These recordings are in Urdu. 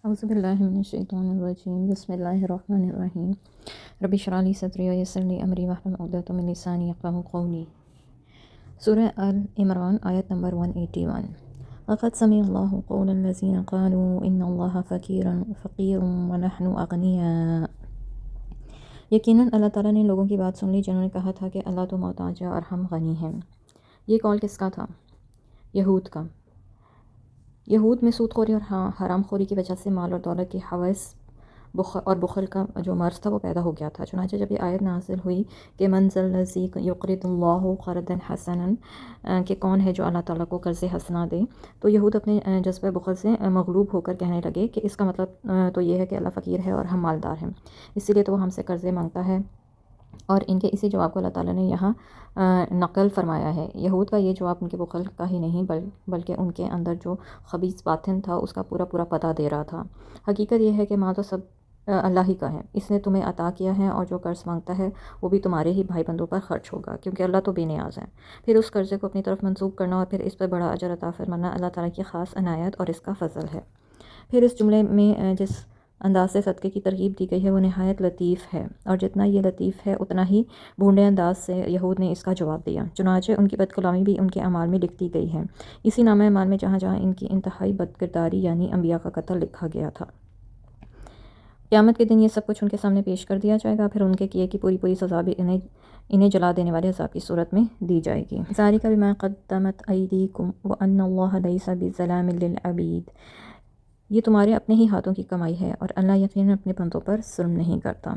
اعوذ باللہ من الشیطان الرجیم بسم اللہ الرحمن الرحیم رب اشرح لی صدری ویسر لی امری واحلل عقدۃ من لسانی یفقہوا قولی۔ سورہ آل عمران آیت نمبر 181۔ لقد سمع اللہ قول الذین قالوا ان اللہ فقیر ونحن اغنیاء۔ یقیناً اللہ تعالیٰ نے لوگوں کی بات سن لی جنہوں نے کہا تھا کہ اللہ تو محتاج ہے اور ہم غنی ہیں۔ یہ قول کس کا تھا؟ یہود کا۔ یہود میں سود خوری اور حرام خوری کی وجہ سے مال اور دولت کی ہوس اور بخل کا جو مرض تھا وہ پیدا ہو گیا تھا۔ چنانچہ جب یہ آیت نازل ہوئی کہ من ذا الذی یقرض اللہ قرضا حسنا، کہ کون ہے جو اللہ تعالیٰ کو قرض حسنا دے، تو یہود اپنے جذبہ بخل سے مغلوب ہو کر کہنے لگے کہ اس کا مطلب تو یہ ہے کہ اللہ فقیر ہے اور ہم مالدار ہیں، اسی لیے تو وہ ہم سے قرضے مانگتا ہے۔ اور ان کے اسی جواب کو اللہ تعالیٰ نے یہاں نقل فرمایا ہے۔ یہود کا یہ جواب ان کے بخل کا ہی نہیں بلکہ ان کے اندر جو خبیث باطن تھا اس کا پورا پتہ دے رہا تھا۔ حقیقت یہ ہے کہ مال تو سب اللہ ہی کا ہے، اس نے تمہیں عطا کیا ہے، اور جو قرض مانگتا ہے وہ بھی تمہارے ہی بھائی بندوں پر خرچ ہوگا، کیونکہ اللہ تو بے نیاز ہے۔ پھر اس قرضے کو اپنی طرف منسوب کرنا اور پھر اس پر بڑا اجر عطا فرمانا اللہ تعالیٰ کی خاص عنایت اور اس کا فضل ہے۔ پھر اس جملے میں جس انداز سے صدقے کی ترغیب دی گئی ہے وہ نہایت لطیف ہے، اور جتنا یہ لطیف ہے اتنا ہی بھونڈے انداز سے یہود نے اس کا جواب دیا۔ چنانچہ ان کی بدکلامی بھی ان کے اعمال میں لکھ دی گئی ہے، اسی نامہ اعمال میں جہاں جہاں ان کی انتہائی بدکرداری یعنی انبیاء کا قتل لکھا گیا تھا۔ قیامت کے دن یہ سب کچھ ان کے سامنے پیش کر دیا جائے گا، پھر ان کے کیے کی پوری سزا بھی انہیں جلا دینے والے عذاب کی صورت میں دی جائے گی۔ ذالک بما قدمت ایدیکم وان اللہ لیس بظلام للعبید۔ یہ تمہارے اپنے ہی ہاتھوں کی کمائی ہے اور اللہ یقیناً اپنے بندوں پر ظلم نہیں کرتا۔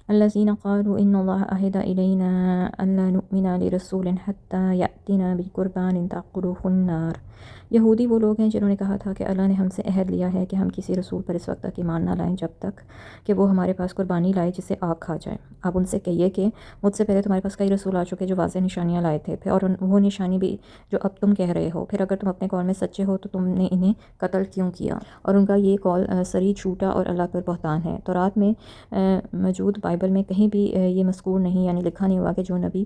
الذین قالوا ان اللہ عہد الینا الا نؤمن لرسول حتی یأتینا بقربان تأکلہ النار۔ یہودی وہ لوگ ہیں جنہوں نے کہا تھا کہ اللہ نے ہم سے عہد لیا ہے کہ ہم کسی رسول پر اس وقت تک ایمان نہ لائیں جب تک کہ وہ ہمارے پاس قربانی لائے جسے آگ کھا جائے۔ آپ ان سے کہیے کہ مجھ سے پہلے تمہارے پاس کئی رسول آ چکے جو واضح نشانیاں لائے تھے، اور وہ نشانی بھی جو اب تم کہہ رہے ہو، پھر اگر تم اپنے قول میں سچے ہو تو تم نے انہیں قتل کیوں کیا؟ اور ان کا یہ قول صریح جھوٹا اور اللہ پر بہتان ہے۔ تورات میں موجود بائبل میں کہیں بھی یہ مذکور نہیں، یعنی لکھا نہیں ہوا کہ جو نبی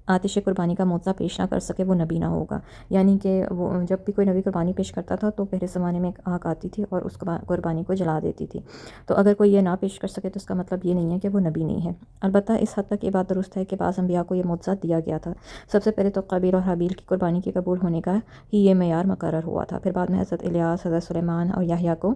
آتش قربانی کا معجزہ پیش نہ کر سکے وہ نبی نہ ہوگا، یعنی کہ وہ جب بھی کوئی نبی قربانی پیش کرتا تھا تو پہلے زمانے میں ایک آگ آتی تھی اور اس قربانی کو جلا دیتی تھی، تو اگر کوئی یہ نہ پیش کر سکے تو اس کا مطلب یہ نہیں ہے کہ وہ نبی نہیں ہے۔ البتہ اس حد تک یہ بات درست ہے کہ بعض انبیاء کو یہ معجزہ دیا گیا تھا۔ سب سے پہلے تو قابیل اور حابیل کی قربانی کے قبول ہونے کا ہی یہ معیار مقرر ہوا تھا، پھر بعد میں حضرت الیاس، حضرت سلیمان اور یحییٰ کو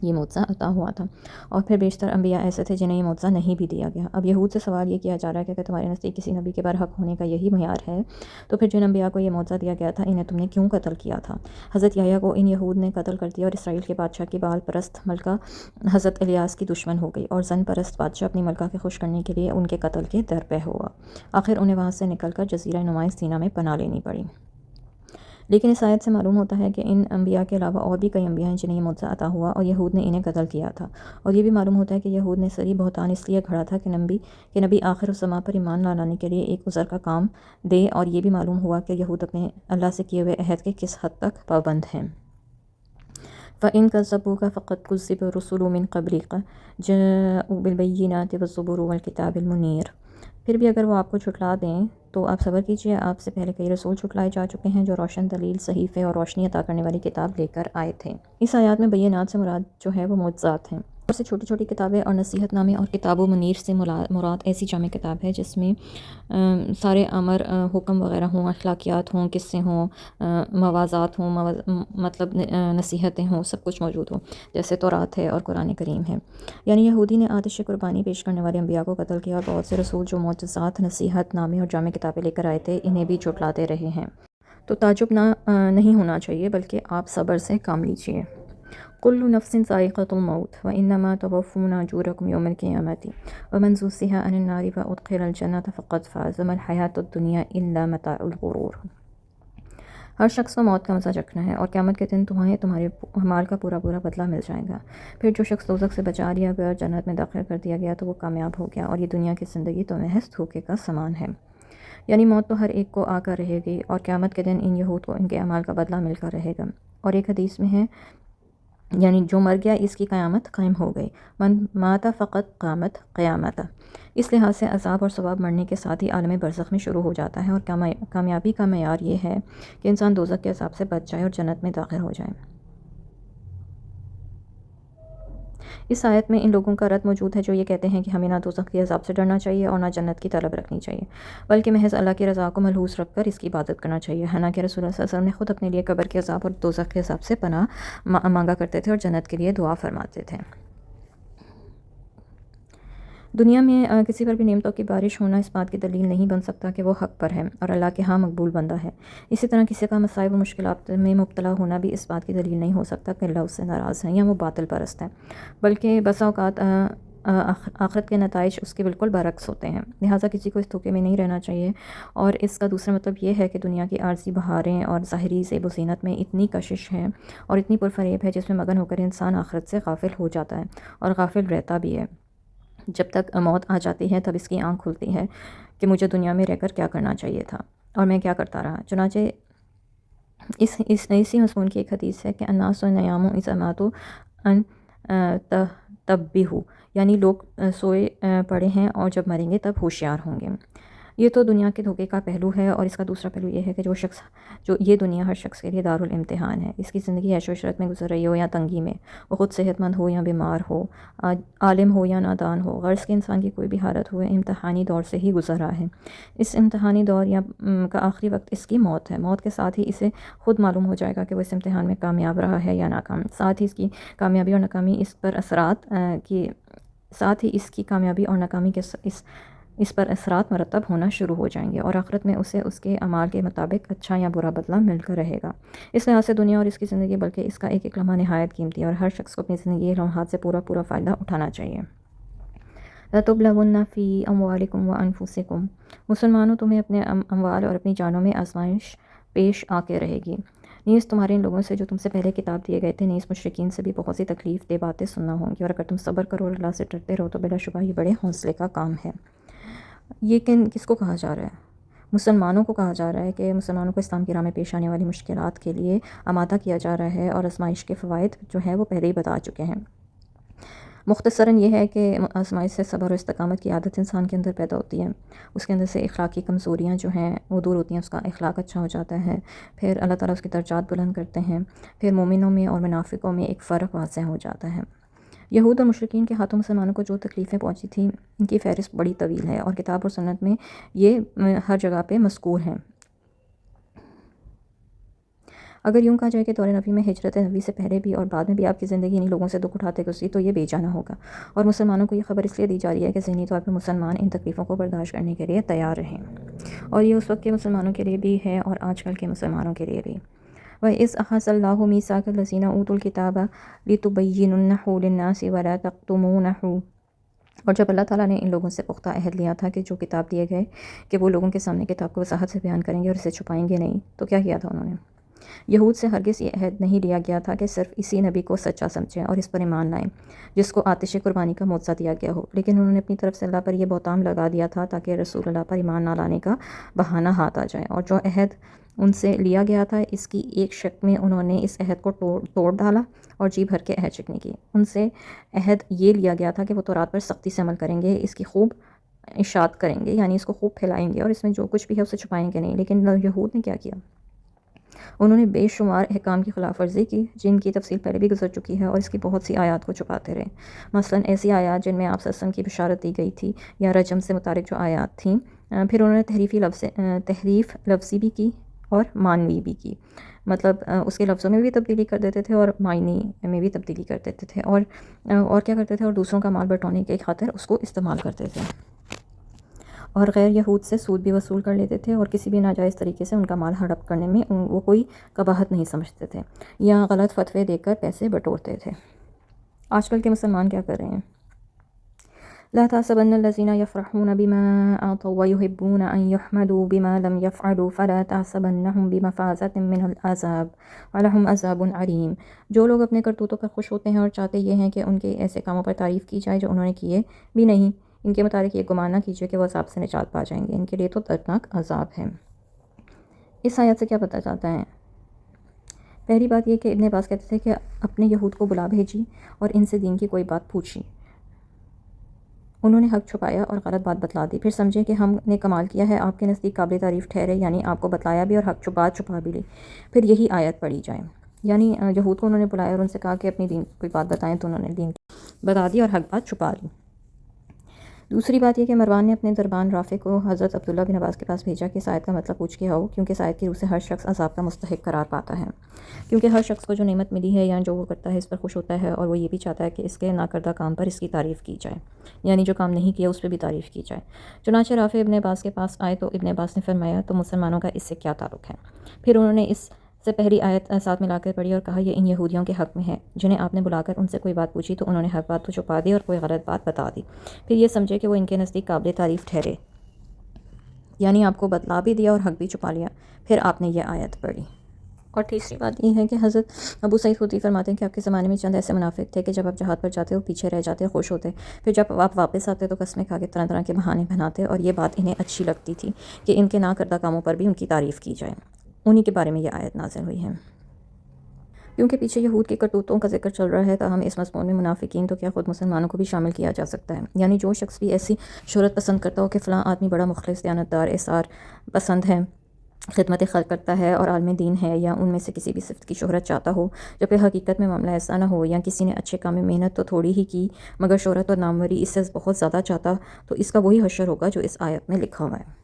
یہ معجزہ عطا ہوا تھا، اور پھر بیشتر انبیاء ایسے تھے جنہیں یہ معجزہ نہیں بھی دیا گیا۔ اب یہود سے سوال یہ کیا جا رہا ہے کہ اگر تمہارے نزدیک کسی نبی کے برحق ہونے کا یہی معیار ہے تو پھر جن انبیاء کو یہ معجزہ دیا گیا تھا انہیں تم نے کیوں قتل کیا تھا؟ حضرت یحییٰ کو ان یہود نے قتل کر دیا اور اسرائیل کے بادشاہ کی بال پرست ملکہ حضرت الیاس کی دشمن ہو گئی، اور زن پرست بادشاہ اپنی ملکہ کے خوش کرنے کے لیے ان کے قتل کے درپے ہوا۔ آخر انہیں وہاں سے نکل کر جزیرہ نمایاں سینا میں پناہ لینی پڑی۔ لیکن اس آیت سے معلوم ہوتا ہے کہ ان انبیاء کے علاوہ اور بھی کئی انبیاء ہیں جنہیں یہ معجزہ عطا ہوا اور یہود نے انہیں قتل کیا تھا، اور یہ بھی معلوم ہوتا ہے کہ یہود نے صریح بہتان اس لیے گھڑا تھا کہ نبی آخر الزماں پر ایمان نہ لانے کے لیے ایک عذر کا کام دے، اور یہ بھی معلوم ہوا کہ یہود اپنے اللہ سے کیے ہوئے عہد کے کس حد تک پابند ہیں۔ فَإِن كَذَّبُوكَ فَقَدْ كُذِّبَ رُسُلٌ مِّن قَبْلِكَ جَاءُوا بِالْبَيِّنَاتِ وَالزُّبُرِ وَالْكِتَابِ الْمُنِيرِ۔ پھر بھی اگر وہ آپ کو جھٹلا دیں تو آپ صبر کیجیے، آپ سے پہلے کئی رسول جھٹلائے جا چکے ہیں جو روشن دلیل، صحیفے اور روشنی عطا کرنے والی کتاب لے کر آئے تھے۔ اس آیات میں بینات سے مراد جو ہے وہ معجزات ہیں، اور سے چھوٹی چھوٹی کتابیں اور نصیحت نامے، اور کتاب و منیر سے مراد ایسی جامع کتاب ہے جس میں سارے امر، حکم وغیرہ ہوں، اخلاقیات ہوں، قصے ہوں، موازات ہوں، مطلب نصیحتیں ہوں، سب کچھ موجود ہوں، جیسے تورات ہے اور قرآن کریم ہے۔ یعنی یہودی نے آتش قربانی پیش کرنے والے انبیاء کو قتل کیا، اور بہت سے رسول جو معجزات، نصیحت نامے اور جامع کتابیں لے کر آئے تھے انہیں بھی جھٹلاتے رہے ہیں۔ تو تعجب نہیں ہونا چاہیے، بلکہ آپ صبر سے کام لیجیے۔ کل نفس ذائقۃ الموت وانما توفون اجورکم یوم القیامۃ ومن زحزح عن النار وادخل الجنۃ فقد فاز وما الحیاۃ الدنیا الا متاع الغرور۔ ہر شخص کو موت کا مزہ چکھنا ہے، اور قیامت کے دن تمہیں تمہارے اعمال کا پورا بدلہ مل جائے گا۔ پھر جو شخص دوزخ سے بچا لیا گیا اور جنت میں داخل کر دیا گیا تو وہ کامیاب ہو گیا، اور یہ دنیا کی زندگی تو محض دھوکے کا سامان ہے۔ یعنی موت تو ہر ایک کو آ کر رہے گی، اور قیامت کے دن ان یہود کو ان کے اعمال کا بدلہ مل کر رہے گا۔ اور ایک حدیث میں ہے، یعنی جو مر گیا اس کی قیامت قائم ہو گئی، من مات فقط قامت قیامت۔ اس لحاظ سے عذاب اور ثواب مرنے کے ساتھ ہی عالم برزخ میں شروع ہو جاتا ہے، اور کامیابی کا معیار یہ ہے کہ انسان دوزخ کے عذاب سے بچ جائے اور جنت میں داخل ہو جائے۔ اس آیت میں ان لوگوں کا رد موجود ہے جو یہ کہتے ہیں کہ ہمیں نہ دوزخ کے عذاب سے ڈرنا چاہیے اور نہ جنت کی طلب رکھنی چاہیے، بلکہ محض اللہ کی رضا کو ملحوظ رکھ کر اس کی عبادت کرنا چاہیے۔ حالانکہ رسول اللہ صلی اللہ علیہ وسلم نے خود اپنے لیے قبر کے عذاب اور دوزخ کے عذاب سے پناہ مانگا کرتے تھے اور جنت کے لیے دعا فرماتے تھے۔ دنیا میں کسی پر بھی نعمتوں کی بارش ہونا اس بات کی دلیل نہیں بن سکتا کہ وہ حق پر ہے اور اللہ کے ہاں مقبول بندہ ہے۔ اسی طرح کسی کا مصائب و مشکلات میں مبتلا ہونا بھی اس بات کی دلیل نہیں ہو سکتا کہ اللہ اس سے ناراض ہے یا وہ باطل پرست ہے، بلکہ بسا اوقات آخرت کے نتائج اس کے بالکل برعکس ہوتے ہیں۔ لہٰذا کسی کو اس دھوکے میں نہیں رہنا چاہیے، اور اس کا دوسرا مطلب یہ ہے کہ دنیا کی عارضی بہاریں اور ظاہری زیب و زینت میں اتنی کشش ہے اور اتنی پرفریب ہے جس میں مگن ہو کر انسان آخرت سے غافل ہو جاتا ہے اور غافل رہتا بھی ہے۔ جب تک موت آ جاتی ہے تب اس کی آنکھ کھلتی ہے کہ مجھے دنیا میں رہ کر کیا کرنا چاہیے تھا اور میں کیا کرتا رہا۔ چنانچہ اسی مضمون کی ایک حدیث ہے کہ الناس نیام اذا ماتوا ان تنبہوا، یعنی لوگ سوئے پڑے ہیں اور جب مریں گے تب ہوشیار ہوں گے۔ یہ تو دنیا کے دھوکے کا پہلو ہے، اور اس کا دوسرا پہلو یہ ہے کہ جو یہ دنیا ہر شخص کے لیے دارالامتحان ہے۔ اس کی زندگی عیش و عشرت میں گزر رہی ہو یا تنگی میں، وہ خود صحت مند ہو یا بیمار ہو، عالم ہو یا نادان ہو، غرض کہ انسان کی کوئی بھی حالت ہوئے امتحانی دور سے ہی گزر رہا ہے۔ اس امتحانی دور کا آخری وقت اس کی موت ہے۔ موت کے ساتھ ہی اسے خود معلوم ہو جائے گا کہ وہ اس امتحان میں کامیاب رہا ہے یا ناکام۔ ساتھ ہی اس کی کامیابی اور ناکامی اس پر اثرات مرتب ہونا شروع ہو جائیں گے، اور آخرت میں اسے اس کے اعمال کے مطابق اچھا یا برا بدلہ مل کر رہے گا۔ اس لحاظ سے دنیا اور اس کی زندگی، بلکہ اس کا ایک ایک لمحہ نہایت قیمتی ہے، اور ہر شخص کو اپنی زندگی کے لمحات سے پورا فائدہ اٹھانا چاہیے۔ لَتُبْلَوُنَّ فِي أَمْوَالِكُمْ وَأَنفُسِكُمْ، مسلمانوں تمہیں اپنے اموال اور اپنی جانوں میں آزمائش پیش آ کے رہے گی۔ نیز تمہارے ان لوگوں سے جو تم سے پہلے کتاب دیے گئے تھے، نیز مشرکین سے بھی بہت سی تکلیف دہ باتیں سننا ہوں گی، اور اگر تم صبر کرو اور اللہ سے ڈرتے رہو تو بلا شبہ یہ بڑے حوصلے کا کام ہے۔ یہ کس کو کہا جا رہا ہے؟ مسلمانوں کو کہا جا رہا ہے کہ مسلمانوں کو اسلام کی راہ میں پیش آنے والی مشکلات کے لیے آمادہ کیا جا رہا ہے، اور آزمائش کے فوائد جو ہے وہ پہلے ہی بتا چکے ہیں۔ مختصراً یہ ہے کہ آزمائش سے صبر و استقامت کی عادت انسان کے اندر پیدا ہوتی ہے، اس کے اندر سے اخلاقی کمزوریاں جو ہیں وہ دور ہوتی ہیں، اس کا اخلاق اچھا ہو جاتا ہے، پھر اللہ تعالیٰ اس کی درجات بلند کرتے ہیں، پھر مومنوں میں اور منافقوں میں ایک فرق واضح ہو جاتا ہے۔ یہود اور مشرکین کے ہاتھوں مسلمانوں کو جو تکلیفیں پہنچی تھیں، ان کی فہرست بڑی طویل ہے، اور کتاب اور سنت میں یہ ہر جگہ پہ مذکور ہیں۔ اگر یوں کہا جائے کہ دور نبی میں ہجرت نبی سے پہلے بھی اور بعد میں بھی آپ کی زندگی انہی لوگوں سے دکھ اٹھاتے گزری تو یہ بے جانا ہوگا، اور مسلمانوں کو یہ خبر اس لیے دی جا رہی ہے کہ ذہنی طور پر مسلمان ان تکلیفوں کو برداشت کرنے کے لیے تیار رہیں، اور یہ اس وقت کے مسلمانوں کے لیے بھی ہے اور آج کل کے مسلمانوں کے لیے بھی۔ وَإِذْ أَخَذَ اللَّهُ مِيثَاقَ الَّذِينَ أُوتُوا الْكِتَابَ لِتُبَيِّنُنَّهُ لِلنَّاسِ وَلَا تَكْتُمُونَهُ، اور جب اللہ تعالیٰ نے ان لوگوں سے پختہ عہد لیا تھا کہ جو کتاب دیے گئے کہ وہ لوگوں کے سامنے کتاب کو وضاحت سے بیان کریں گے اور اسے چھپائیں گے نہیں، تو کیا کیا تھا انہوں نے؟ یہود سے ہرگز یہ عہد نہیں لیا گیا تھا کہ صرف اسی نبی کو سچا سمجھیں اور اس پر ایمان لائیں جس کو آتش قربانی کا معجزہ دیا گیا ہو، لیکن انہوں نے اپنی طرف سے اللہ پر یہ بہتان لگا دیا تھا تاکہ رسول اللہ پر ایمان نہ لانے کا بہانہ ہاتھ آ جائے، اور جو عہد ان سے لیا گیا تھا اس کی ایک شک میں انہوں نے اس عہد کو توڑ ڈالا اور جی بھر کے عہد شکنی کی۔ ان سے عہد یہ لیا گیا تھا کہ وہ تورات پر سختی سے عمل کریں گے، اس کی خوب اشاعت کریں گے، یعنی اس کو خوب پھیلائیں گے، اور اس میں جو کچھ بھی ہے اسے چھپائیں گے نہیں۔ لیکن یہود نے کیا کیا؟ انہوں نے بے شمار احکام کی خلاف ورزی کی جن کی تفصیل پہلے بھی گزر چکی ہے، اور اس کی بہت سی آیات کو چھپاتے رہے۔ مثلاً ایسی آیات جن میں آپ صلی اللہ علیہ وسلم کی بشارت دی گئی تھی، یا رجم سے متعلق جو آیات تھیں، پھر انہوں نے تحریف لفظی بھی کی اور معنوی بھی کی، مطلب اس کے لفظوں میں بھی تبدیلی کر دیتے تھے اور معنی میں بھی تبدیلی کر دیتے تھے، اور کیا کرتے تھے، اور دوسروں کا مال بٹونے کی خاطر اس کو استعمال کرتے تھے، اور غیر یہود سے سود بھی وصول کر لیتے تھے، اور کسی بھی ناجائز طریقے سے ان کا مال ہڑپ کرنے میں وہ کوئی قباحت نہیں سمجھتے تھے، یا غلط فتوے دے کر پیسے بٹورتے تھے۔ آج کل کے مسلمان کیا کر رہے ہیں؟ لا تحسبن الذين يفرحون بما آتوا ويحبون أن يحمدوا بما لم يفعلوا فلا تحسبنهم بمفازة من العذاب ولهم عذاب عليم، جو لوگ اپنے کرتوتوں پر خوش ہوتے ہیں اور چاہتے یہ ہیں کہ ان کے ایسے کاموں پر تعریف کی جائے جو انہوں نے کیے بھی نہیں، ان کے متعلق یہ گمان نہ کیجیے کہ وہ عذاب سے نجات پا جائیں گے، ان کے لیے تو دردناک عذاب ہے۔ اس آیت سے کیا پتہ چلتا ہے؟ پہلی بات یہ کہ ابن عباس کہتے تھے کہ اپنے یہود کو بلا بھیجی اور ان سے دین کی کوئی بات پوچھی، انہوں نے حق چھپایا اور غلط بات بتلا دی، پھر سمجھے کہ ہم نے کمال کیا ہے، آپ کے نزدیک قابل تعریف ٹھہرے، یعنی آپ کو بتلایا بھی اور حق چھپا بھی لی، پھر یہی آیت پڑھی جائے۔ یعنی یہود کو انہوں نے بلایا اور ان سے کہا کہ اپنی دین کوئی بات بتائیں، تو انہوں نے دین بتا دی اور حق بات چھپا لی۔ دوسری بات یہ کہ مروان نے اپنے دربان رافع کو حضرت عبداللہ بن عباس کے پاس بھیجا کہ اس آیت کا مطلب پوچھ کے آؤ، کیونکہ اس آیت کی روح سے ہر شخص عذاب کا مستحق قرار پاتا ہے، کیونکہ ہر شخص کو جو نعمت ملی ہے یا جو وہ کرتا ہے اس پر خوش ہوتا ہے، اور وہ یہ بھی چاہتا ہے کہ اس کے ناکردہ کام پر اس کی تعریف کی جائے، یعنی جو کام نہیں کیا اس پہ بھی تعریف کی جائے۔ چنانچہ رافع ابن عباس کے پاس آئے تو ابن عباس نے فرمایا تو مسلمانوں کا اس سے کیا تعلق ہے؟ پھر انہوں نے اس سے پہلی آیت ساتھ ملا کر پڑھی اور کہا یہ ان یہودیوں کے حق میں ہے جنہیں آپ نے بلا کر ان سے کوئی بات پوچھی تو انہوں نے حق بات تو چھپا دی اور کوئی غلط بات بتا دی، پھر یہ سمجھے کہ وہ ان کے نزدیک قابل تعریف ٹھہرے، یعنی آپ کو بتلا بھی دیا اور حق بھی چھپا لیا، پھر آپ نے یہ آیت پڑھی۔ اور تیسری بات یہ ہے کہ حضرت ابو سعید خدری فرماتے ہیں کہ آپ کے زمانے میں چند ایسے منافق تھے کہ جب آپ جہاد پر جاتے ہو پیچھے رہ جاتے، خوش ہوتے، پھر جب آپ واپس آتے تو قسمیں کھا کے طرح طرح کے بہانے بناتے، اور یہ بات انہیں اچھی لگتی تھی کہ ان کے نہ کردہ کاموں پر بھی ان کی تعریف کی جائے۔ انہی کے بارے میں یہ آیت نازل ہوئی ہے۔ کیونکہ پیچھے یہود کے کرتوتوں کا ذکر چل رہا ہے تاہم اس مضمون میں منافقین تو کیا خود مسلمانوں کو بھی شامل کیا جا سکتا ہے، یعنی جو شخص بھی ایسی شہرت پسند کرتا ہو کہ فلاں آدمی بڑا مخلص، دیانتدار، ایثار پسند ہے، خدمت خلق کرتا ہے اور عالم دین ہے، یا ان میں سے کسی بھی صفت کی شہرت چاہتا ہو، جبکہ حقیقت میں معاملہ ایسا نہ ہو، یا کسی نے اچھے کام میں محنت تو تھوڑی ہی کی مگر شہرت اور ناموری اس سے بہت زیادہ چاہتا، تو اس کا وہی حشر ہوگا جو اس آیت میں لکھا ہوا ہے۔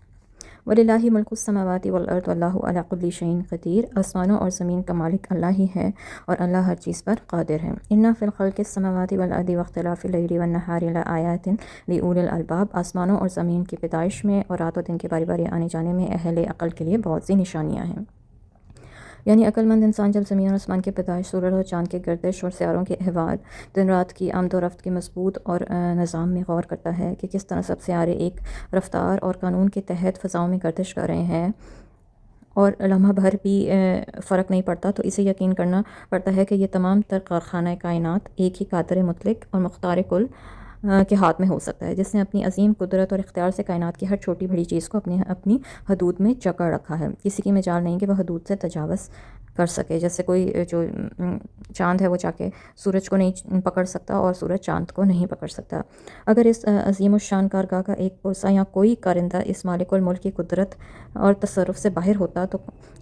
وَلِلَّهِ مُلْكُ السَّمَاوَاتِ وَالْأَرْضِ وَاللَّهُ عَلَىٰ كُلِّ شَيْءٍ قَدِيرٌ، آسمانوں اور زمین کا مالک اللہ ہی ہے اور اللہ ہر چیز پر قادر ہے۔ إِنَّ فِي الْخَلْقِ السَّمَاوَاتِ وَالْأَرْضِ وَاخْتِلَافِ اللَّيْلِ وَالنَّهَارِ لَآيَاتٍ لِأُولِي الْأَلْبَابِ، آسمانوں اور زمین کی پیدائش میں اور رات و دن کے باری باری آنے جانے میں اہل عقل کے لیے بہت سی نشانیاں ہیں۔ یعنی عقل مند انسان جب زمین اور آسمان کی پیدائش، سورج اور چاند کے گردش اور سیاروں کے احوال، دن رات کی آمد و رفت کے مضبوط اور نظام میں غور کرتا ہے کہ کس طرح سب سیارے ایک رفتار اور قانون کے تحت فضاؤں میں گردش کر رہے ہیں اور لمحہ بھر بھی فرق نہیں پڑتا، تو اسے یقین کرنا پڑتا ہے کہ یہ تمام تر کارخانہ کائنات ایک ہی قادر مطلق اور مختار کل کے ہاتھ میں ہو سکتا ہے، جس نے اپنی عظیم قدرت اور اختیار سے کائنات کی ہر چھوٹی بڑی چیز کو اپنی حدود میں جکڑ رکھا ہے، کسی کی مجال نہیں کہ وہ حدود سے تجاوز کر سکے۔ جیسے کوئی جو چاند ہے وہ جا کے سورج کو نہیں پکڑ سکتا اور سورج چاند کو نہیں پکڑ سکتا۔ اگر اس عظیم الشان کارگاہ کا ایک پرسہ یا کوئی کارندہ اس مالک الملک کی قدرت اور تصرف سے باہر ہوتا تو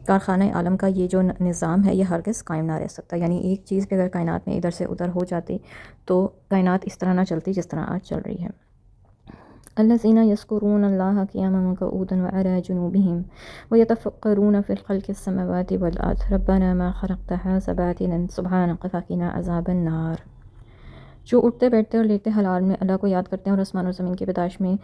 کارخانہ عالم کا یہ جو نظام ہے یہ ہرگز قائم نہ رہ سکتا، یعنی ایک چیز بھی اگر کائنات میں ادھر سے ادھر ہو جاتی تو کائنات اس طرح نہ چلتی جس طرح آج چل رہی ہے۔ الذين يذكرون الله قياما وقعودا وعلى جنوبهم ويتفكرون في خلق السماوات والأرض ربنا ما خلقت هذا باطلا سبحانك فقنا عذاب النار، جو اٹھتے بیٹھتے اور لیٹتے حلال میں اللہ کو یاد کرتے ہیں اور آسمان اور زمین کی پیدائش میں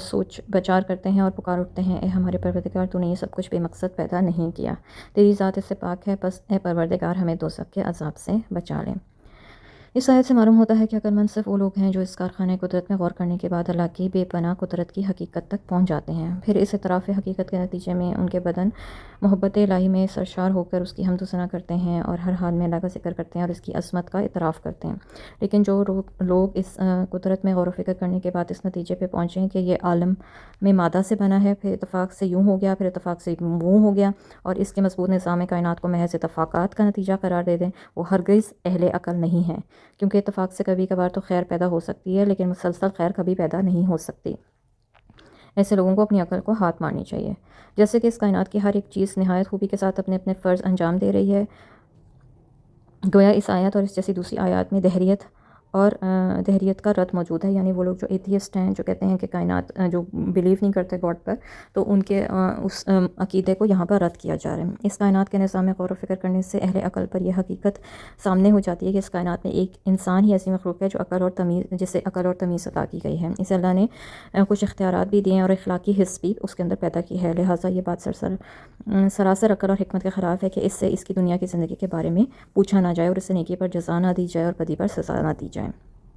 سوچ بچار کرتے ہیں اور پکار اٹھتے ہیں اے ہمارے پروردگار، تو نے یہ سب کچھ بے مقصد پیدا نہیں کیا، تیری ذات اس سے پاک ہے، بس اے پروردگار ہمیں دوزخ کے عذاب سے بچا لیں۔ اس آیت سے معلوم ہوتا ہے کہ عقل مند صرف وہ لوگ ہیں جو اس کارخانہ قدرت میں غور کرنے کے بعد اللہ کی بے پناہ قدرت کی حقیقت تک پہنچ جاتے ہیں، پھر اس اعتراف حقیقت کے نتیجے میں ان کے بدن محبت الہی میں سرشار ہو کر اس کی حمد و ثنا کرتے ہیں اور ہر حال میں اللہ کا ذکر کرتے ہیں اور اس کی عظمت کا اعتراف کرتے ہیں۔ لیکن جو لوگ اس قدرت میں غور و فکر کرنے کے بعد اس نتیجے پہ پہنچیں کہ یہ عالم میں مادہ سے بنا ہے، پھر اتفاق سے یوں ہو گیا، پھر اتفاق سے وہ ہو گیا، اور اس کے مضبوط نظام کائنات کو محض اتفاقات کا نتیجہ قرار دے دیں، وہ ہرگز اہل عقل نہیں ہیں، کیونکہ اتفاق سے کبھی کبھار تو خیر پیدا ہو سکتی ہے لیکن مسلسل خیر کبھی پیدا نہیں ہو سکتی۔ ایسے لوگوں کو اپنی عقل کو ہاتھ مارنی چاہیے، جیسے کہ اس کائنات کی ہر ایک چیز نہایت خوبی کے ساتھ اپنے اپنے فرض انجام دے رہی ہے، گویا اس آیت اور اس جیسی دوسری آیات میں دہریت کا رد موجود ہے، یعنی وہ لوگ جو ایتھیسٹ ہیں، جو کہتے ہیں کہ کائنات جو بلیو نہیں کرتے گاڈ پر، تو ان کے اس عقیدے کو یہاں پر رد کیا جا رہا ہے۔ اس کائنات کے نظام میں غور و فکر کرنے سے اہل عقل پر یہ حقیقت سامنے ہو جاتی ہے کہ اس کائنات میں ایک انسان ہی ایسی مخلوق ہے جو جسے عقل اور تمیز عطا کی گئی ہے، اسے اللہ نے کچھ اختیارات بھی دیے ہیں اور اخلاقی حس بھی اس کے اندر پیدا کی ہے، لہٰذا یہ بات سراسر عقل اور حکمت کے خلاف ہے کہ اس سے اس کی دنیا کی زندگی کے بارے میں پوچھا نہ جائے اور اسے نیکی پر جزا نہ دی جائے اور بدی پر سزا نہ دی جائے۔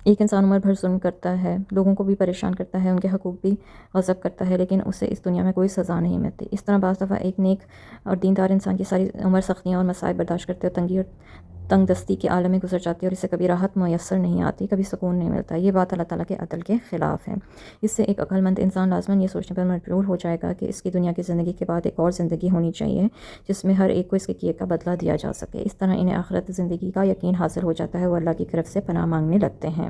ایک انسان عمر بھر ظلم کرتا ہے، لوگوں کو بھی پریشان کرتا ہے، ان کے حقوق بھی غصب کرتا ہے، لیکن اسے اس دنیا میں کوئی سزا نہیں ملتی۔ اس طرح بعض دفعہ ایک نیک اور دیندار انسان کی ساری عمر سختیاں اور مصائب برداشت کرتے اور تنگی اور تنگ دستی کے عالم میں گزر جاتی ہے اور اسے کبھی راحت میسر نہیں آتی، کبھی سکون نہیں ملتا۔ یہ بات اللہ تعالیٰ کے عدل کے خلاف ہے۔ اس سے ایک عقل مند انسان لازماً یہ سوچنے پر مجبور ہو جائے گا کہ اس کی دنیا کی زندگی کے بعد ایک اور زندگی ہونی چاہیے جس میں ہر ایک کو اس کے کیے کا بدلہ دیا جا سکے۔ اس طرح انہیں آخرت زندگی کا یقین حاصل ہو جاتا ہے، وہ اللہ کی طرف سے پناہ مانگنے لگتے ہیں۔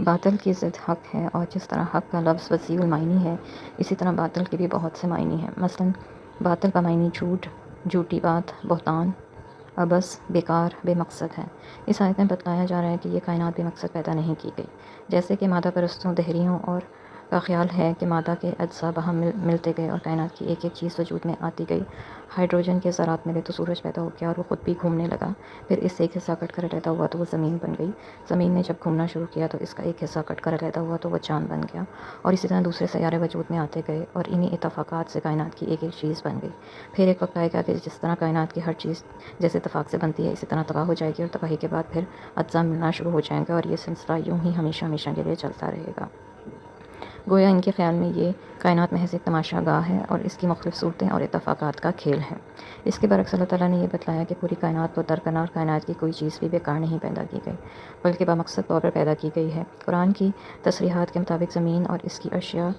باطل کی ضد حق ہے، اور جس طرح حق کا لفظ وسیع المعانی ہے، اسی طرح باطل کے بھی بہت سے معنی ہیں۔ مثلاً باطل کا معنی جھوٹ، جھوٹی بات، بہتان، عبث، بیکار، بے مقصد ہے۔ اس آیت میں بتلایا جا رہا ہے کہ یہ کائنات بے مقصد پیدا نہیں کی گئی، جیسے کہ مادہ پرستوں دہریوں اور کا خیال ہے کہ مادہ کے اجزاء باہم ملتے گئے اور کائنات کی ایک ایک چیز وجود میں آتی گئی۔ ہائیڈروجن کے ذرات ملے تو سورج پیدا ہو گیا اور وہ خود بھی گھومنے لگا، پھر اس سے ایک حصہ کٹ کر علیحدہ ہوا تو وہ زمین بن گئی۔ زمین نے جب گھومنا شروع کیا تو اس کا ایک حصہ کٹ کر علیحدہ ہوا تو وہ چاند بن گیا، اور اسی طرح دوسرے سیارے وجود میں آتے گئے اور انہی اتفاقات سے کائنات کی ایک ایک چیز بن گئی۔ پھر ایک وقت آئے گا کہ جس طرح کائنات کی ہر چیز جیسے اتفاق سے بنتی ہے اسی طرح تباہ ہو جائے گی، اور تباہی کے بعد پھر اجزاء ملنا شروع ہو جائیں گے، اور یہ سلسلہ یوں ہی ہمیشہ ہمیشہ کے لیے چلتا رہے گا۔ گویا ان کے خیال میں یہ کائنات محض ایک تماشا گاہ ہے اور اس کی مختلف صورتیں اور اتفاقات کا کھیل ہے۔ اس کے برعکس اللہ تعالیٰ نے یہ بتلایا کہ پوری کائنات کو درکنار کائنات کی کوئی چیز بھی بیکار نہیں پیدا کی گئی، بلکہ بامقصد طور پر پیدا کی گئی ہے۔ قرآن کی تصریحات کے مطابق زمین اور اس کی اشیاء،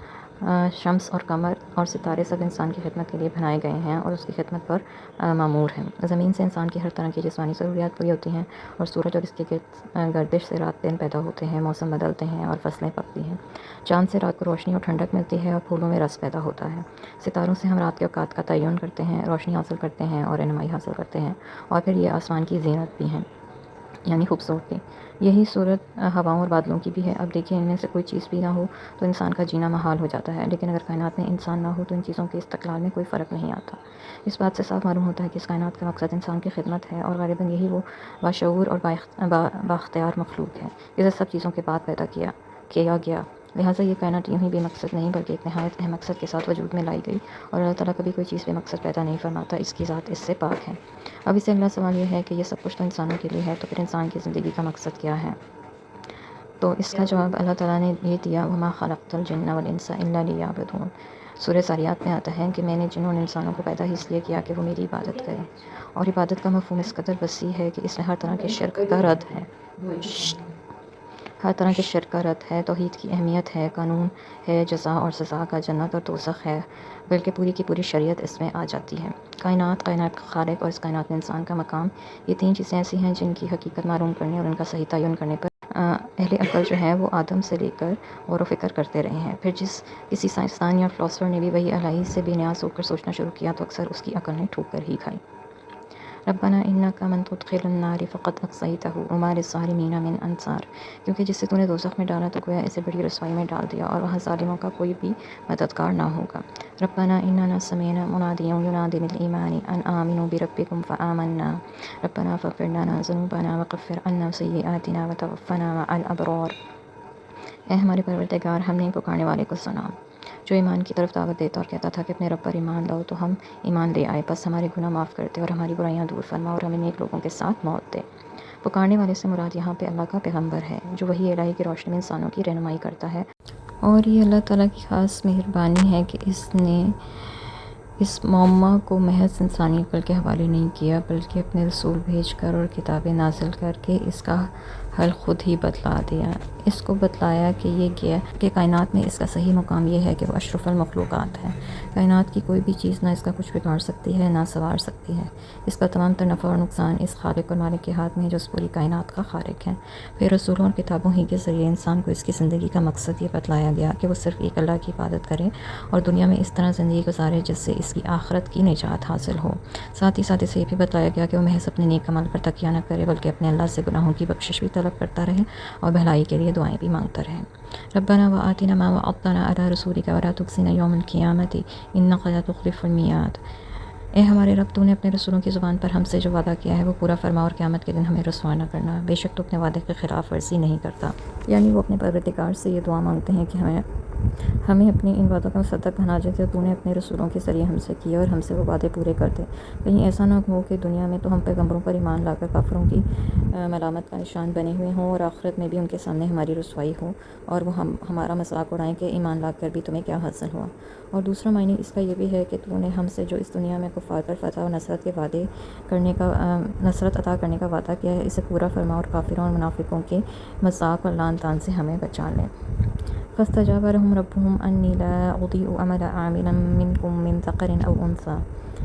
شمس اور قمر اور ستارے سب انسان کی خدمت کے لیے بنائے گئے ہیں اور اس کی خدمت پر مامور ہیں۔ زمین سے انسان کی ہر طرح کی جسمانی ضروریات پوری ہوتی ہیں، اور سورج اور اس کی گردش سے رات دن پیدا ہوتے ہیں، موسم بدلتے ہیں اور فصلیں پکتی ہیں۔ چاند سے رات کو روشنی اور ٹھنڈک ملتی ہے اور پھولوں میں رس پیدا ہوتا ہے۔ ستاروں سے ہم رات کے اوقات کا تعین کرتے ہیں، روشنی حاصل کرتے ہیں اور رہنمائی حاصل کرتے ہیں، اور پھر یہ آسمان کی زینت بھی ہیں، یعنی خوبصورتی۔ یہی صورت ہواؤں اور بادلوں کی بھی ہے۔ اب دیکھیں، ان میں سے کوئی چیز بھی نہ ہو تو انسان کا جینا محال ہو جاتا ہے، لیکن اگر کائنات میں انسان نہ ہو تو ان چیزوں کے استقلال میں کوئی فرق نہیں آتا۔ اس بات سے صاف معلوم ہوتا ہے کہ اس کائنات کا مقصد انسان کی خدمت ہے، اور غالباً یہی وہ باشعور اور بااختیار مخلوق ہے جسے سب چیزوں کے بعد پیدا کیا گیا۔ لہٰذا یہ کائنات یوں ہی بے مقصد نہیں بلکہ ایک نہایت اہم مقصد کے ساتھ وجود میں لائی گئی، اور اللہ تعالیٰ کبھی کوئی چیز بے مقصد پیدا نہیں فرماتا، اس کی ذات اس سے پاک ہے۔ اب اس سے اگلا سوال یہ ہے کہ یہ سب کچھ تو انسانوں کے لیے ہے، تو پھر انسان کی زندگی کا مقصد کیا ہے؟ تو اس کا جواب اللہ تعالیٰ نے یہ دیا، وَمَا خَلَقْتُ الْجِنَّ وَالْإِنسَ إِلَّا لِيَعْبُدُونِ۔ سورہ ذاریات میں آتا ہے کہ میں نے جنوں اور انسانوں کو پیدا ہی اس لیے کیا کہ وہ میری عبادت کریں، اور عبادت کا مفہوم اس قدر وسیع ہے کہ اس میں ہر طرح کے شرک کا رد ہے، ہر طرح کے شرک کا رد ہے، توحید کی اہمیت ہے، قانون ہے جزا اور سزا کا، جنت اور دوزخ ہے، بلکہ پوری کی پوری شریعت اس میں آ جاتی ہے۔ کائنات کا خالق اور اس کائنات میں انسان کا مقام، یہ تین چیزیں ایسی ہیں جن کی حقیقت معلوم کرنے اور ان کا صحیح تعین کرنے پر اہل عقل جو ہیں وہ آدم سے لے کر غور و فکر کرتے رہے ہیں۔ پھر کسی سائنسدان یا فلاسفر نے بھی وہی الہی سے بے نیاز ہو کر سوچنا شروع کیا تو اکثر اس کی عقل نے ٹھوکر ہی کھائی۔ ربنا انک من تدخل النار فقد اخزیتہ وما للظالمین من انصار، کیونکہ جسے تو نے دوزخ میں ڈالا تو گویا اسے بڑی رسوائی میں ڈال دیا، اور وہاں ظالموں کا کوئی بھی مددگار نہ ہوگا۔ ربنا اننا سمعنا منادیا ینادی للایمان ان آمنوا بربکم فآمنا ربنا فاغفر لنا ذنوبنا وکفر عنا سیئاتنا وتوفنا مع الابرار۔ اے ہمارے پروردگار، ہم نے پکارنے والے کو سنا جو ایمان کی طرف دعوت دیتا اور کہتا تھا کہ اپنے رب پر ایمان لاؤ، تو ہم ایمان لے آئے، بس ہمارے گناہ معاف کرتے اور ہماری برائیاں دور فرما اور ہمیں نیک لوگوں کے ساتھ موت دے۔ پکارنے والے سے مراد یہاں پہ اللہ کا پیغمبر ہے، جو وحی الہی کی روشنی میں انسانوں کی رہنمائی کرتا ہے، اور یہ اللہ تعالیٰ کی خاص مہربانی ہے کہ اس نے اس معمہ کو محض انسانی عقل کے حوالے نہیں کیا، بلکہ اپنے رسول بھیج کر اور کتابیں نازل کر کے اس کا حل خود ہی بتلا دیا۔ اس کو بتلایا کہ یہ کیا کہ کائنات میں اس کا صحیح مقام یہ ہے کہ وہ اشرف المخلوقات ہے۔ کائنات کی کوئی بھی چیز نہ اس کا کچھ بگاڑ سکتی ہے نہ سنوار سکتی ہے، اس کا تمام تر نفع اور نقصان اس خالق اور مالک کے ہاتھ میں ہے جو اس پوری کائنات کا خالق ہے۔ پھر رسولوں اور کتابوں ہی کے ذریعے انسان کو اس کی زندگی کا مقصد یہ بتلایا گیا کہ وہ صرف ایک اللہ کی عبادت کرے اور دنیا میں اس طرح زندگی گزارے جس سے اس کی آخرت کی نجات حاصل ہو۔ ساتھ ہی ساتھ اسے یہ بھی بتلایا گیا کہ وہ محض اپنے نیک عمل پر تکیہ نہ کرے، بلکہ اپنے اللہ سے گناہوں کی بخشش بھی طلب کرتا رہے اور بھلائی کے لیے دعائیں بھی مانگتا رہے۔ ربنا وآتنا ما وعدتنا علی رسولک ولا تخزنا یوم القیامۃ انک لا تخلف الميعاد۔ اے ہمارے رب، تو نے اپنے رسولوں کی زبان پر ہم سے جو وعدہ کیا ہے وہ پورا فرما، اور قیامت کے دن ہمیں رسوا نہ کرنا، بے شک تو اپنے وعدے کی خلاف ورزی نہیں کرتا۔ یعنی وہ اپنے پروردگار سے یہ دعا مانگتے ہیں کہ ہمیں اپنے ان وعدوں کا مصدق بنا، جیسے تو نے اپنے رسولوں کے ذریعے ہم سے کیا، اور ہم سے وہ وعدے پورے کر دے۔ کہیں ایسا نہ ہو کہ دنیا میں تو ہم پیغمبروں پر ایمان لا کر کافروں کی ملامت کا نشان بنے ہوئے ہوں، اور آخرت میں بھی ان کے سامنے ہماری رسوائی ہو، اور وہ ہمارا مذاق اڑائیں کہ ایمان لا کر بھی تمہیں کیا حاصل ہوا۔ اور دوسرا معنی اس کا یہ بھی ہے کہ تو نے ہم سے جو اس دنیا میں کفار پر فتح اور نصرت کے وعدے کرنے کا نصرت عطا کرنے کا وعدہ کیا ہے، اسے پورا فرما اور کافروں اور منافقوں کے مذاق اور لعن طعن سے ہمیں بچا لے۔ فاستجاب لهم ربهم أني لا أضيع عمل عامل منكم من ذكر أو أنثى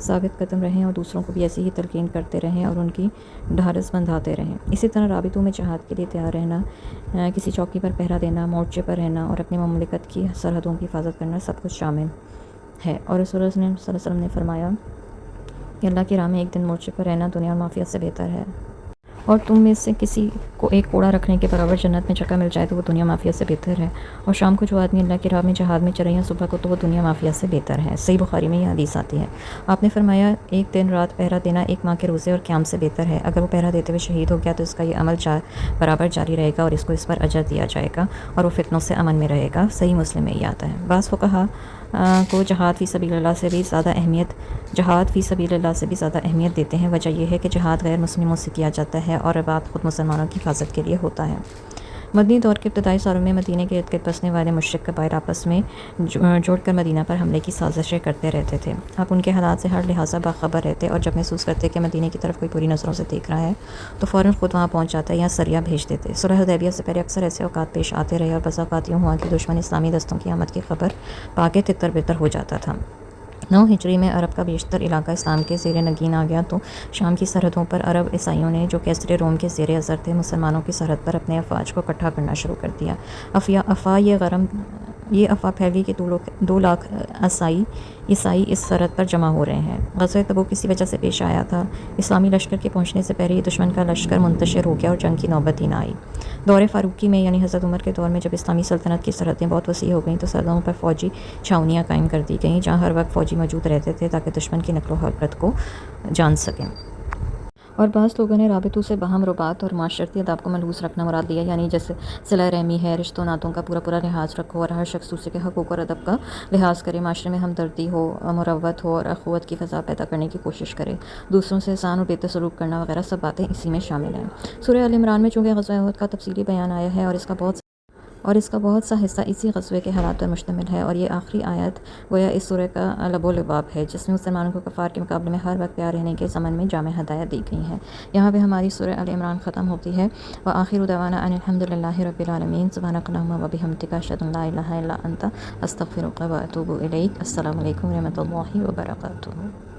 ثابت قدم رہیں اور دوسروں کو بھی ایسی ہی تلقین کرتے رہیں اور ان کی ڈھارس بندھاتے رہیں۔ اسی طرح رابطوں میں جہاد کے لیے تیار رہنا، کسی چوکی پر پہرا دینا، مورچے پر رہنا اور اپنی مملکت کی سرحدوں کی حفاظت کرنا سب کچھ شامل ہے۔ اور رسول اللہ صلی اللہ علیہ وسلم نے فرمایا کہ اللہ کی راہ میں ایک دن مورچے پر رہنا دنیا اور مافیہ سے بہتر ہے، اور تم میں سے کسی کو ایک کوڑا رکھنے کے برابر جنت میں جگہ مل جائے تو وہ دنیا مافیہ سے بہتر ہے، اور شام کو جو آدمی اللہ کی راہ میں جہاد میں چلے یا صبح کو تو وہ دنیا مافیہ سے بہتر ہے۔ صحیح بخاری میں یہ حدیث آتی ہے۔ آپ نے فرمایا ایک دن رات پہرا دینا ایک ماہ کے روزے اور قیام سے بہتر ہے۔ اگر وہ پہرا دیتے ہوئے شہید ہو گیا تو اس کا یہ عمل برابر جاری رہے گا اور اس کو اس پر اجر دیا جائے گا اور وہ فتنوں سے امن میں رہے گا۔ صحیح مسلم میں یہ آتا ہے۔ بعض فقہا کو جہاد فی سبیل اللہ سے بھی زیادہ اہمیت دیتے ہیں۔ وجہ یہ ہے کہ جہاد غیر مسلموں سے کیا جاتا ہے اور بعد خود مسلمانوں کی حفاظت کے لیے ہوتا ہے۔ مدنی دور کے ابتدائی سالوں میں مدینہ کے ارد گرد بسنے والے مشرک قبائل آپس میں جوڑ کر مدینہ پر حملے کی سازشیں کرتے رہتے تھے۔ آپ ان کے حالات سے ہر لحاظہ باخبر رہتے اور جب محسوس کرتے کہ مدینہ کی طرف کوئی بری نظروں سے دیکھ رہا ہے تو فوراً خود وہاں پہنچ جاتے یا سریہ بھیج دیتے۔ صلح حدیبیہ سے پہلے اکثر ایسے اوقات پیش آتے رہے اور بسا اوقات یوں ہوا کہ دشمن اسلامی دستوں کی آمد کی خبر پا کے تتر بتر ہو جاتا تھا۔ 9 ہجری میں عرب کا بیشتر علاقہ اسلام کے زیر نگین آ گیا تو شام کی سرحدوں پر عرب عیسائیوں نے جو کیسر روم کے زیر اثر تھے مسلمانوں کی سرحد پر اپنے افواج کو اکٹھا کرنا شروع کر دیا۔ یہ افواہ پھیلی کہ 2 لاکھ عیسائی اس سرحد پر جمع ہو رہے ہیں۔ غزوہ تبوک کسی وجہ سے پیش آیا تھا۔ اسلامی لشکر کے پہنچنے سے پہلے ہی دشمن کا لشکر منتشر ہو گیا اور جنگ کی نوبت ہی نہ آئی۔ دور فاروقی میں یعنی حضرت عمر کے دور میں جب اسلامی سلطنت کی سرحدیں بہت وسیع ہو گئیں تو سرحدوں پر فوجی چھاؤنیاں قائم کر دی گئیں جہاں ہر وقت فوجی موجود رہتے تھے تاکہ دشمن کی نقل و حرکت کو جان سکیں۔ اور بعض لوگوں نے رابطوں سے باہم رباط اور معاشرتی آداب کو ملحوظ رکھنا مراد لیا، یعنی جیسے صلہ رحمی ہے، رشتوں ناتوں کا پورا لحاظ رکھو اور ہر شخص دوسرے کے حقوق اور ادب کا لحاظ کرے، معاشرے میں ہمدردی ہو، مروت ہو اور اخوت کی فضا پیدا کرنے کی کوشش کرے، دوسروں سے احسان اور بہتر سلوک کرنا وغیرہ سب باتیں اسی میں شامل ہیں۔ سورہ آل عمران میں چونکہ غزوہ احد کا تفصیلی بیان آیا ہے اور اس کا بہت سا حصہ اسی غزوے کے حالات پر مشتمل ہے، اور یہ آخری آیت گویا اس سورہ کا لب و لباب ہے جس میں مسلمانوں کو کفار کے مقابلے میں ہر وقت پیار رہنے کے ضمن میں جامع ہدایت دی گئی ہیں۔ یہاں پہ ہماری سورہ آل عمران ختم ہوتی ہے۔ وآخر دعوانا ان الحمد للہ رب العالمین، سبحانک اللہم و بحمدک، اشہد ان لا الہ الا انت، استغفرک و اتوب الیک۔ السلام علیکم ورحمۃ اللہ وبرکاتہ۔